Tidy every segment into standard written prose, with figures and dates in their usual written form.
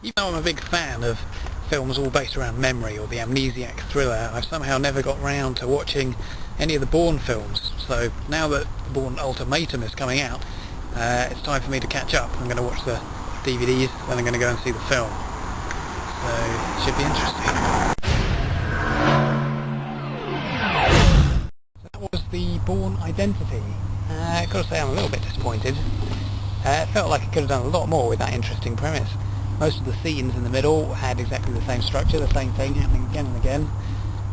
Even though I'm a big fan of films all based around memory or the amnesiac thriller, I've somehow never got round to watching any of the Bourne films. So now that Bourne Ultimatum is coming out, it's time for me to catch up. I'm going to watch the DVDs, then I'm going to go and see the film. So it should be interesting. So that was the Bourne Identity. I've got to say I'm a little bit disappointed. It felt like it could have done a lot more with that interesting premise. Most of the scenes in the middle had exactly the same structure, the same thing happening again and again.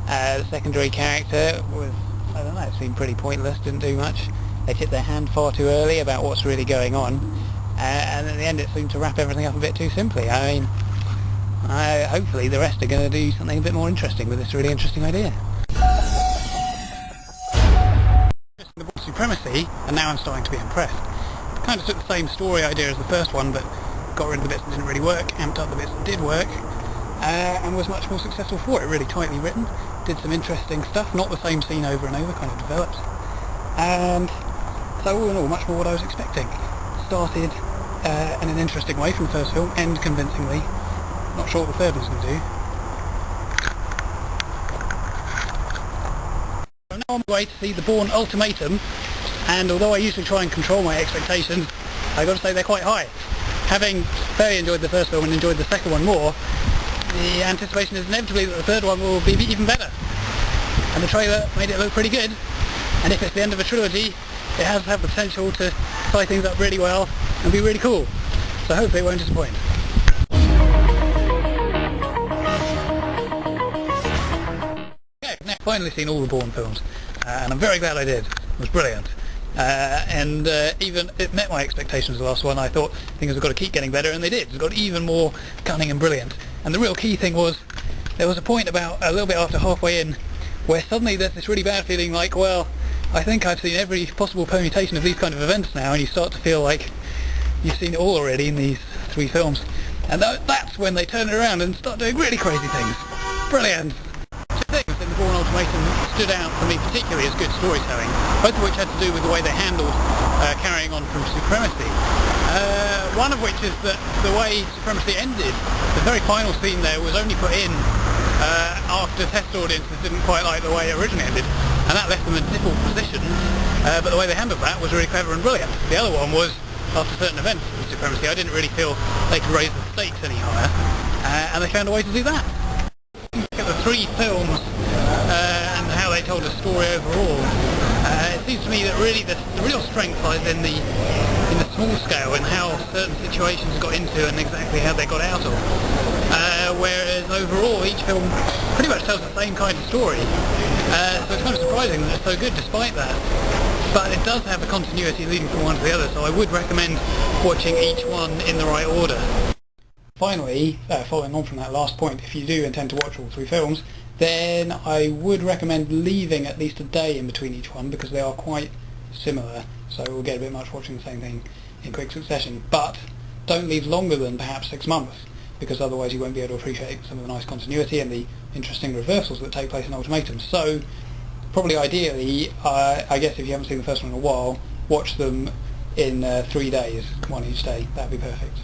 The secondary character was, I don't know, it seemed pretty pointless, didn't do much. They tipped their hand far too early about what's really going on, and at the end it seemed to wrap everything up a bit too simply. I mean, hopefully the rest are going to do something a bit more interesting with this really interesting idea. The Bourne Supremacy, and now I'm starting to be impressed. It kind of took the same story idea as the first one, but got rid of the bits that didn't really work, amped up the bits that did work, and was much more successful for it. Really tightly written, did some interesting stuff, not the same scene over and over, kind of developed, and so all in all, much more what I was expecting. Started in an interesting way from the first film, end convincingly. Not sure what the third one's going to do. So now on my way to see the Bourne Ultimatum, and although I usually try and control my expectations, I've got to say they're quite high. Having fairly enjoyed the first film and enjoyed the second one more, the anticipation is inevitably that the third one will be even better. And the trailer made it look pretty good, and if it's the end of a trilogy, it has the potential to tie things up really well and be really cool. So hopefully it won't disappoint. Okay, now I've finally seen all the Bourne films, and I'm very glad I did. It was brilliant. And even it met my expectations. The last one, I thought things have got to keep getting better, and they did. It's got even more cunning and brilliant. And the real key thing was, there was a point about a little bit after halfway in where suddenly there's this really bad feeling like, well, I think I've seen every possible permutation of these kind of events now, and you start to feel like you've seen it all already in these three films. And that's when they turn it around and start doing really crazy things. Brilliant! Things in the Bourne Ultimatum stood out for me particularly as good storytelling, both of which had to do with the way they handled carrying on from Supremacy. One of which is that the way Supremacy ended, the very final scene there was only put in after test audiences didn't quite like the way it originally ended, and that left them in a difficult position, but the way they handled that was really clever and brilliant. The other one was, after certain events in Supremacy, I didn't really feel they could raise the stakes any higher, and they found a way to do that. Look at the three films and how they told a story overall. It seems to me that really the real strength lies in the small scale and how certain situations got into and exactly how they got out of. Whereas overall each film pretty much tells the same kind of story. So it's kind of surprising that it's so good despite that. But it does have a continuity leading from one to the other, so I would recommend watching each one in the right order. Finally, following on from that last point, if you do intend to watch all three films, then I would recommend leaving at least a day in between each one, because they are quite similar, so it will get a bit much watching the same thing in quick succession. But don't leave longer than perhaps 6 months, because otherwise you won't be able to appreciate some of the nice continuity and the interesting reversals that take place in Ultimatum. So probably ideally, I guess if you haven't seen the first one in a while, watch them in 3 days, one each day. That would be perfect.